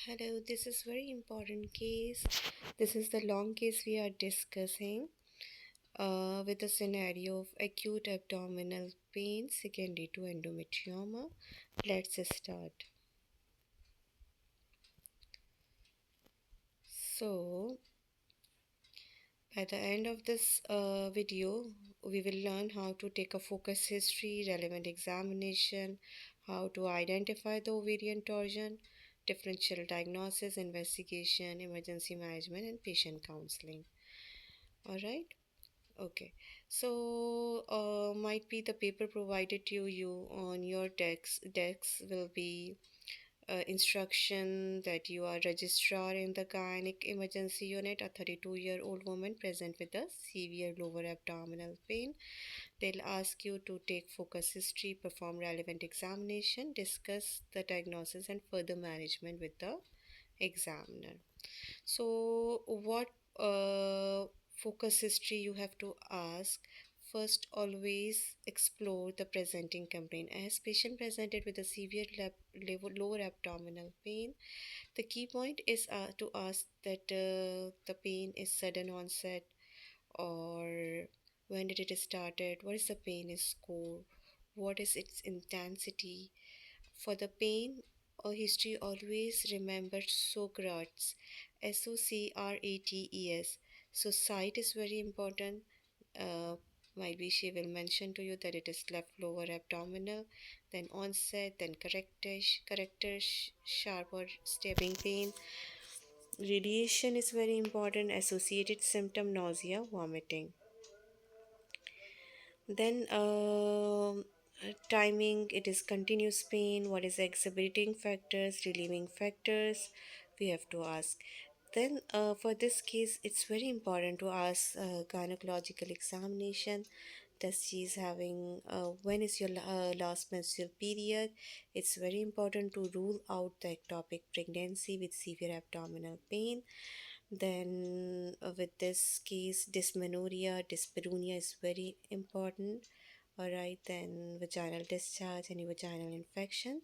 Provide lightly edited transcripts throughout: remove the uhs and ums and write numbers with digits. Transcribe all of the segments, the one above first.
Hello, this is very important case. This is the long case we are discussing with the scenario of acute abdominal pain secondary to endometrioma. Let's start. So, by the end of this video, we will learn how to take a focus history, relevant examination, how to identify the ovarian torsion, differential diagnosis, investigation, emergency management, and patient counseling. All right. Okay, so might be the paper provided to you on your decks will be instruction that you are registrar in the gynec emergency unit, a 32-year-old woman present with a severe lower abdominal pain. They'll ask you to take focus history, perform relevant examination, discuss the diagnosis and further management with the examiner. So, what focus history you have to ask? First, always explore the presenting complaint. As patient presented with a severe lower abdominal pain, the key point is to ask that the pain is sudden onset or when did it started, what is the pain score, what is its intensity. For the pain or history, always remember Socrates, Socrates. So, site is very important. Uh, might be she will mention to you that it is left lower abdominal, then onset, then character, sharp or stabbing pain. Radiation is very important. Associated symptom nausea, vomiting. Then timing, it is continuous pain. What is the exhibiting factors, relieving factors? We have to ask. Then for this case, it's very important to ask gynecological examination. Does she is having when is your last menstrual period? It's very important to rule out the ectopic pregnancy with severe abdominal pain. Then, with this case, dysmenorrhea, dyspareunia is very important. Alright, then vaginal discharge, any vaginal infection,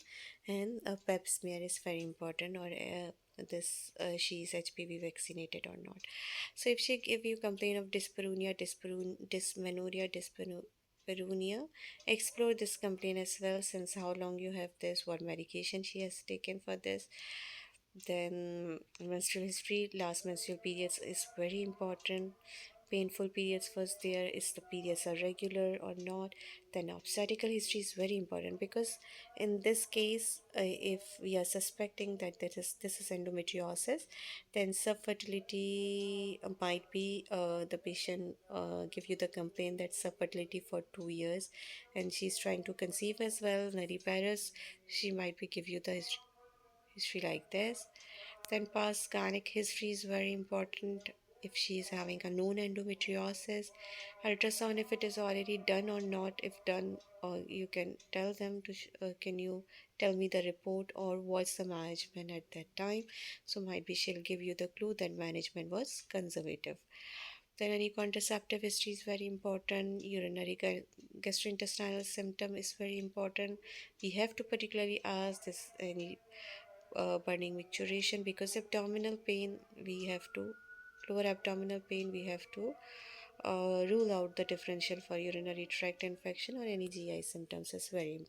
and a pap smear is very important, or this she is HPV vaccinated or not. So, if you complain of dysmenorrhea, dyspareunia, explore this complaint as well. Since how long you have this, what medication she has taken for this. Then menstrual history, last menstrual periods is very important. Painful periods first there, is the periods are regular or not. Then obstetrical history is very important because in this case, if we are suspecting that this is endometriosis, then subfertility might be the patient give you the complaint that subfertility for 2 years, and she's trying to conceive as well. Nulliparous, she might be give you the history like this. Then past gynec history is very important. If she is having a known endometriosis, ultrasound if it is already done or not. If done, you can tell them to. Can you tell me the report or what's the management at that time? So might be she'll give you the clue that management was conservative. Then any contraceptive history is very important. Urinary gastrointestinal symptom is very important. We have to particularly ask this any burning micturition, because abdominal pain we have to lower abdominal pain we have to rule out the differential for urinary tract infection or any GI symptoms is very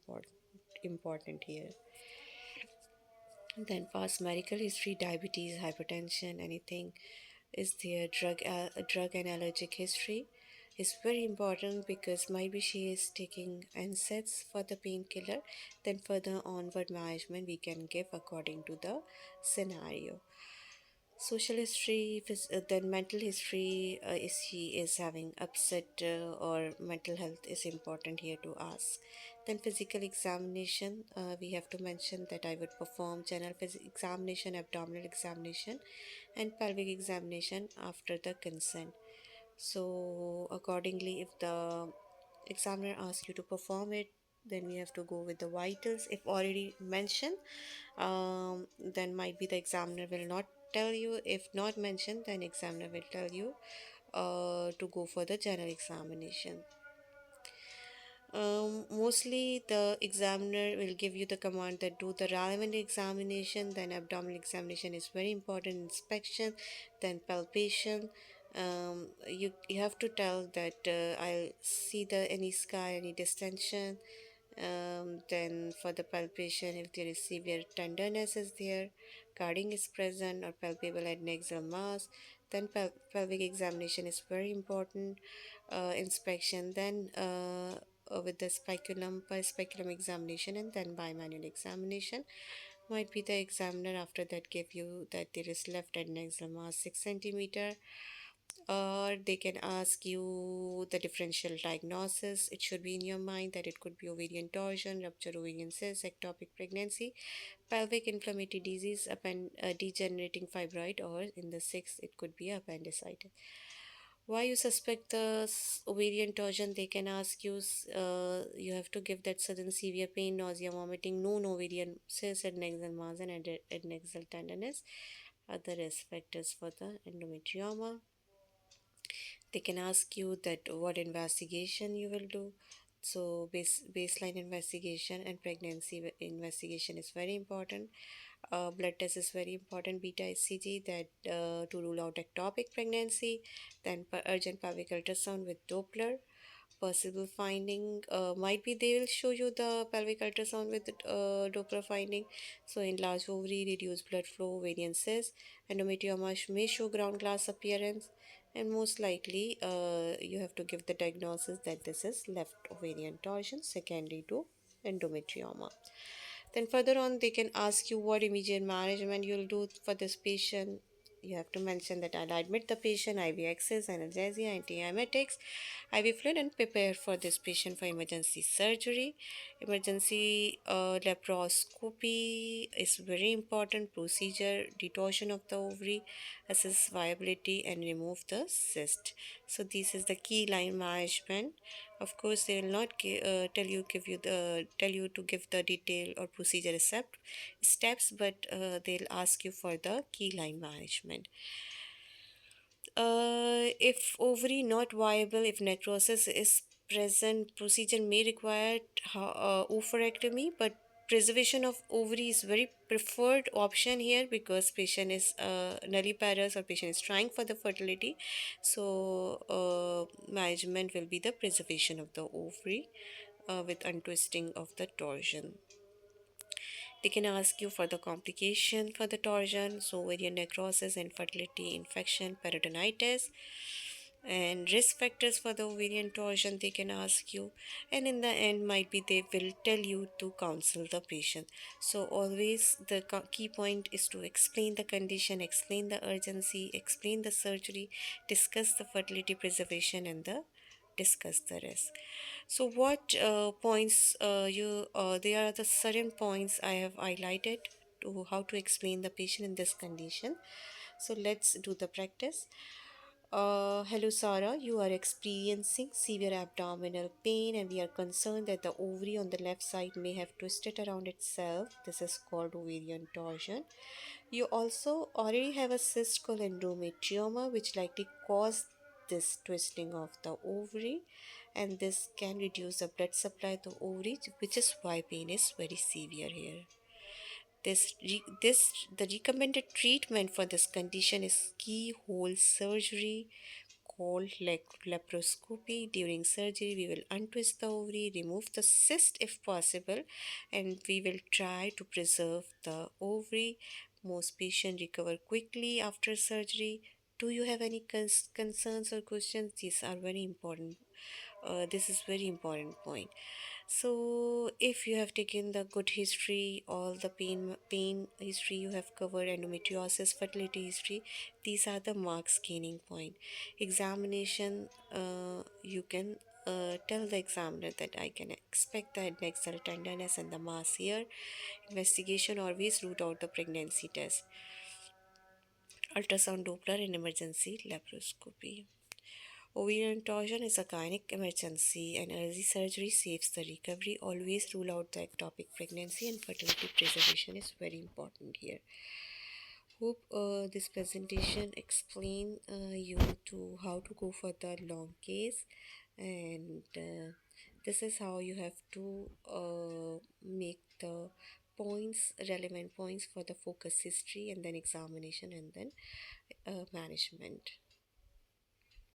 important here. Then past medical history, diabetes, hypertension, anything is there. Drug and allergic history is very important because maybe she is taking NSAIDs for the painkiller. Then further onward management we can give according to the scenario. Social history, then mental history, is she is having upset or mental health is important here to ask. Then physical examination, we have to mention that I would perform general examination, abdominal examination, and pelvic examination after the consent. So accordingly, if the examiner asks you to perform it, then we have to go with the vitals. If already mentioned, then might be the examiner will not tell you. If not mentioned, then examiner will tell you to go for the general examination. Mostly the examiner will give you the command that do the relevant examination, then abdominal examination is very important, inspection, then palpation. You have to tell that I'll see the any scar, any distension. Then for the palpation, if there is severe tenderness is there, carding is present or palpable adnexal mass, then pelvic examination is very important. Inspection, then with the speculum per speculum examination, and then bimanual examination. Might be the examiner after that give you that there is left adnexal mass 6 centimeter, or they can ask you the differential diagnosis. It should be in your mind that it could be ovarian torsion, rupture ovarian cyst, ectopic pregnancy, pelvic inflammatory disease, degenerating fibroid, or in the sixth it could be appendicitis. Why you suspect the ovarian torsion? They can ask you. You have to give that sudden severe pain, nausea, vomiting, known ovarian cyst, adnexal mass, and adnexal tenderness. Other risk factors for the endometrioma. They can ask you that what investigation you will do. So baseline investigation and pregnancy investigation is very important. Blood test is very important, beta hcg, that to rule out ectopic pregnancy. Then urgent pelvic ultrasound with doppler. Possible finding might be they will show you the pelvic ultrasound with doppler finding. So enlarged ovary, reduced blood flow, ovarian cyst, endometrioma may show ground glass appearance, and most likely you have to give the diagnosis that this is left ovarian torsion secondary to endometrioma. Then further on, they can ask you what immediate management you'll do for this patient. You have to mention that I'll admit the patient, IV access, analgesia, antiemetics, IV fluid, and prepare for this patient for emergency surgery. Emergency laparoscopy is very important procedure. Detorsion of the ovary, assess viability, and remove the cyst. So this is the key line management. Of course, they will not tell you to give the detail or procedure steps, but they'll ask you for the key line management. If ovary not viable, if necrosis is present, procedure may require oophorectomy, but preservation of ovary is very preferred option here because patient is nulliparous or patient is trying for the fertility. So management will be the preservation of the ovary with untwisting of the torsion. They can ask you for the complication for the torsion, so ovarian necrosis, infertility, infection, peritonitis, and risk factors for the ovarian torsion they can ask you. And in the end might be they will tell you to counsel the patient. So always the key point is to explain the condition, explain the urgency, explain the surgery, discuss the fertility preservation, and the discuss the risk. So what points you there are the certain points I have highlighted to how to explain the patient in this condition. So let's do the practice. Hello Sarah, you are experiencing severe abdominal pain and we are concerned that the ovary on the left side may have twisted around itself. This is called ovarian torsion. You also already have a cyst called endometrioma which likely caused this twisting of the ovary, and this can reduce the blood supply to ovary, which is why pain is very severe here. The recommended treatment for this condition is keyhole surgery called laparoscopy. During surgery, we will untwist the ovary, remove the cyst if possible, and we will try to preserve the ovary. Most patients recover quickly after surgery. Do you have any concerns or questions? These are very important. This is very important point. So if you have taken the good history, all the pain history you have covered, endometriosis, fertility history, these are the mark scanning point. Examination, you can tell the examiner that I can expect the adnexal tenderness and the mass here. Investigation always root out the pregnancy test. Ultrasound, Doppler, and emergency laparoscopy. Ovarian torsion is a gynec emergency and early surgery saves the recovery. Always rule out the ectopic pregnancy and fertility preservation is very important here. Hope this presentation explain you to how to go for the long case, and This is how you have to make the points, relevant points for the focus history, and then examination, and then management.